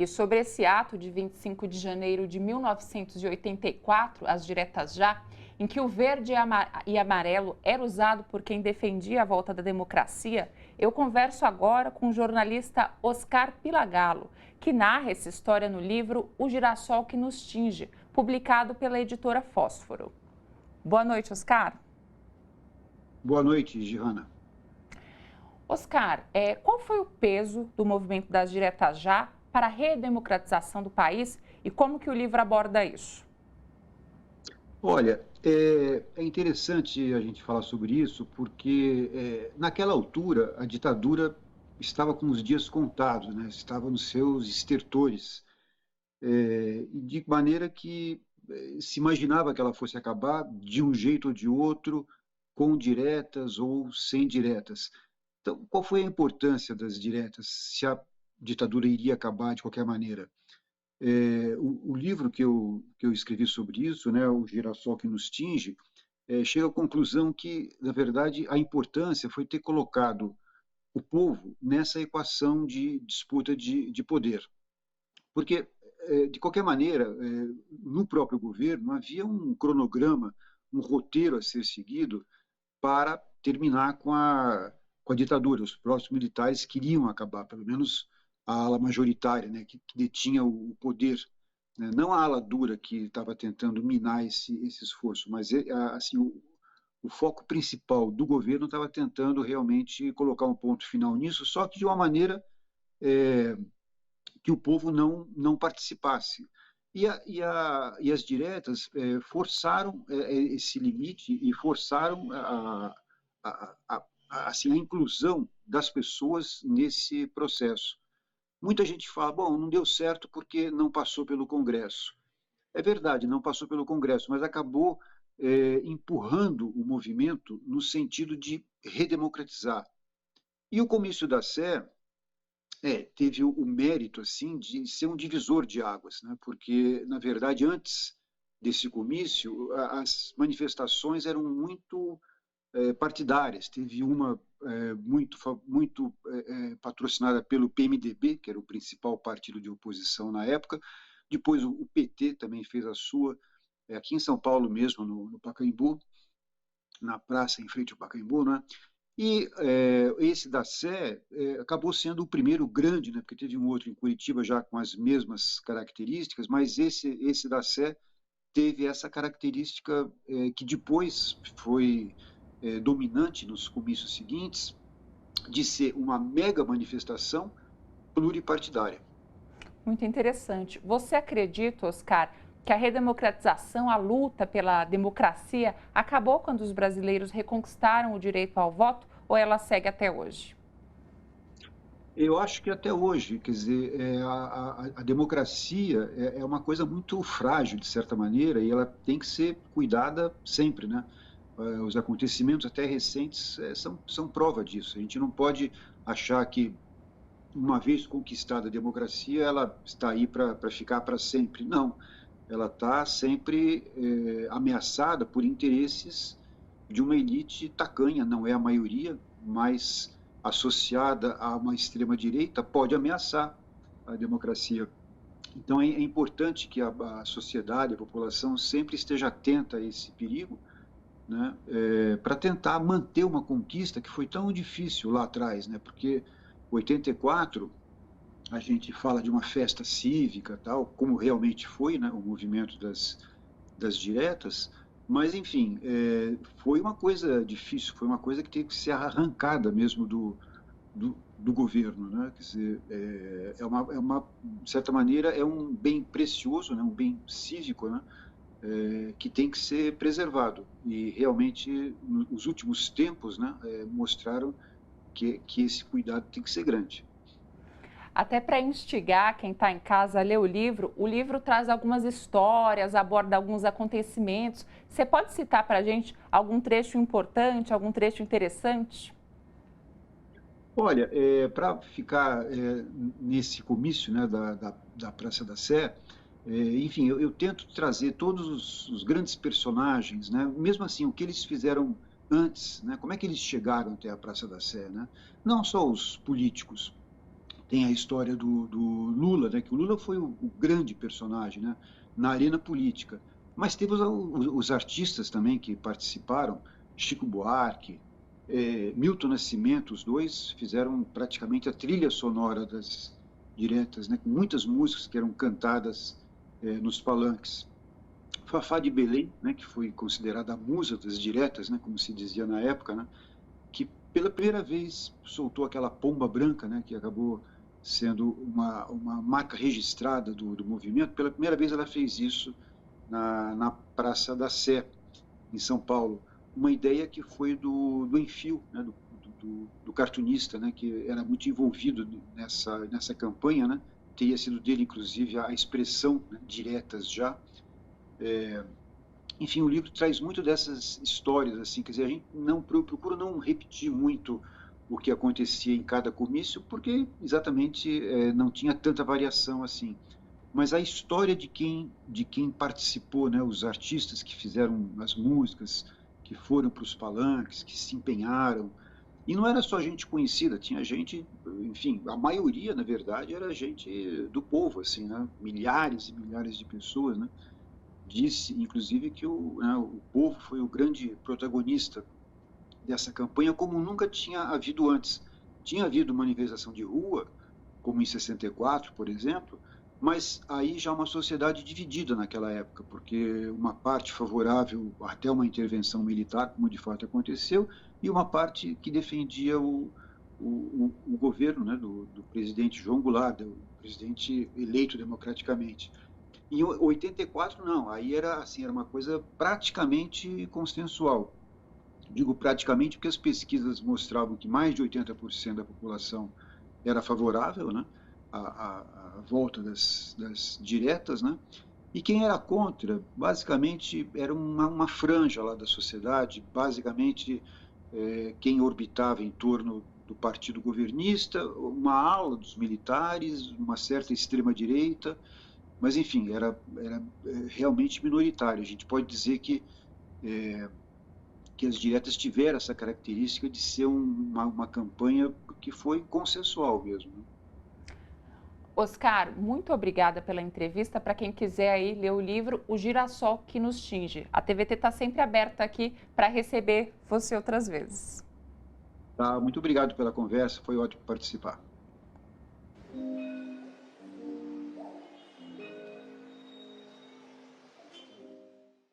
E sobre esse ato de 25 de janeiro de 1984, as diretas já, em que o verde e amarelo era usado por quem defendia a volta da democracia, eu converso agora com o jornalista Oscar Pilagalo, que narra essa história no livro O Girassol que nos Tinge, publicado pela editora Fósforo. Boa noite, Oscar. Boa noite, Gihanna. Oscar, qual foi o peso do movimento das diretas já para a redemocratização do país e como que o livro aborda isso? Olha, é interessante a gente falar sobre isso, porque naquela altura a ditadura estava com os dias contados, né? Estava nos seus estertores, e de maneira que se imaginava que ela fosse acabar de um jeito ou de outro, com diretas ou sem diretas. Então, qual foi a importância das diretas, se a ditadura iria acabar de qualquer maneira? O livro que eu escrevi sobre isso, né, O Girassol que nos Tinge, chega à conclusão que, na verdade, a importância foi ter colocado o povo nessa equação de disputa de poder. Porque, de qualquer maneira, no próprio governo havia um cronograma, um roteiro a ser seguido para terminar com a ditadura. Os próprios militares queriam acabar, pelo menos a ala majoritária, né, que detinha o poder, né? Não a ala dura que estava tentando minar esse esforço, mas assim, o foco principal do governo estava tentando realmente colocar um ponto final nisso, só que de uma maneira que o povo não participasse. E as diretas forçaram esse limite e forçaram assim, a inclusão das pessoas nesse processo. Muita gente fala, bom, não deu certo porque não passou pelo Congresso. É verdade, não passou pelo Congresso, mas acabou empurrando o movimento no sentido de redemocratizar. E o comício da Sé teve o mérito assim de ser um divisor de águas, né? Porque, na verdade, antes desse comício, as manifestações eram muito partidárias. Teve uma muito patrocinada pelo PMDB, que era o principal partido de oposição na época. Depois o PT também fez a sua, aqui em São Paulo mesmo, no Pacaembu, na praça em frente ao Pacaembu, né? E esse da Sé acabou sendo o primeiro grande, né? Porque teve um outro em Curitiba já com as mesmas características, mas esse da Sé teve essa característica que depois foi dominante nos comícios seguintes, de ser uma mega manifestação pluripartidária. Muito interessante. Você acredita, Oscar, que a redemocratização, a luta pela democracia, acabou quando os brasileiros reconquistaram o direito ao voto ou ela segue até hoje? Eu acho que até hoje, quer dizer, a democracia é uma coisa muito frágil, de certa maneira, e ela tem que ser cuidada sempre, né? Os acontecimentos até recentes são prova disso. A gente não pode achar que, uma vez conquistada a democracia, ela está aí para ficar para sempre. Não, ela está sempre ameaçada por interesses de uma elite tacanha, não é a maioria, mas associada a uma extrema-direita pode ameaçar a democracia. Então é importante que a sociedade, a população sempre esteja atenta a esse perigo, né, para tentar manter uma conquista que foi tão difícil lá atrás, né, porque 84 a gente fala de uma festa cívica, tal, como realmente foi, né, o movimento das diretas, mas enfim, foi uma coisa difícil, foi uma coisa que teve que ser arrancada mesmo do governo, né? Quer dizer, de certa maneira, é um bem precioso, né? Um bem cívico, né? Que tem que ser preservado. E realmente, nos últimos tempos, né? Mostraram que esse cuidado tem que ser grande. Até para instigar quem está em casa a ler o livro traz algumas histórias, aborda alguns acontecimentos. Você pode citar para a gente algum trecho importante, algum trecho interessante? Olha, para ficar nesse comício, né, da Praça da Sé, enfim, eu tento trazer todos os grandes personagens, né, mesmo assim, o que eles fizeram antes, né, como é que eles chegaram até a Praça da Sé, né? Não só os políticos, Tem a história do Lula, né, que o Lula foi o grande personagem, né, na arena política. Mas teve os artistas também que participaram, Chico Buarque, Milton Nascimento, os dois fizeram praticamente a trilha sonora das diretas, né, com muitas músicas que eram cantadas nos palanques. Fafá de Belém, né, que foi considerada a musa das diretas, né, como se dizia na época, né, que pela primeira vez soltou aquela pomba branca, né, que acabou sendo uma marca registrada do movimento. Pela primeira vez ela fez isso na Praça da Sé, em São Paulo. Uma ideia que foi do Enfio, né, do cartunista, né, que era muito envolvido nessa campanha, né, teria sido dele, inclusive, a expressão, né, diretas já. Enfim, o livro traz muito dessas histórias, assim, quer dizer, a gente procura não repetir muito o que acontecia em cada comício, porque exatamente não tinha tanta variação assim. Mas a história de quem participou, né, os artistas que fizeram as músicas, que foram para os palanques, que se empenharam, e não era só gente conhecida, tinha gente, enfim, a maioria, na verdade, era gente do povo, assim, né, milhares e milhares de pessoas, né. Disse, inclusive, que o povo foi o grande protagonista dessa campanha, como nunca tinha havido antes. Tinha havido manifestação de rua, como em 64, por exemplo, mas aí já uma sociedade dividida naquela época, porque uma parte favorável até uma intervenção militar, como de fato aconteceu, e uma parte que defendia o governo, né, do presidente João Goulart, do presidente eleito democraticamente. Em 84, não, aí era assim, era uma coisa praticamente consensual. Digo praticamente porque as pesquisas mostravam que mais de 80% da população era favorável, né, à volta das diretas, né, e quem era contra, basicamente, era uma franja lá da sociedade, basicamente quem orbitava em torno do partido governista, uma ala dos militares, uma certa extrema-direita, mas, enfim, era realmente minoritário. A gente pode dizer que as diretas tiveram essa característica de ser uma campanha que foi consensual mesmo. Oscar, muito obrigada pela entrevista. Para quem quiser aí ler o livro O Girassol que nos tinge. A TVT está sempre aberta aqui para receber você outras vezes. Tá, muito obrigado pela conversa, foi ótimo participar.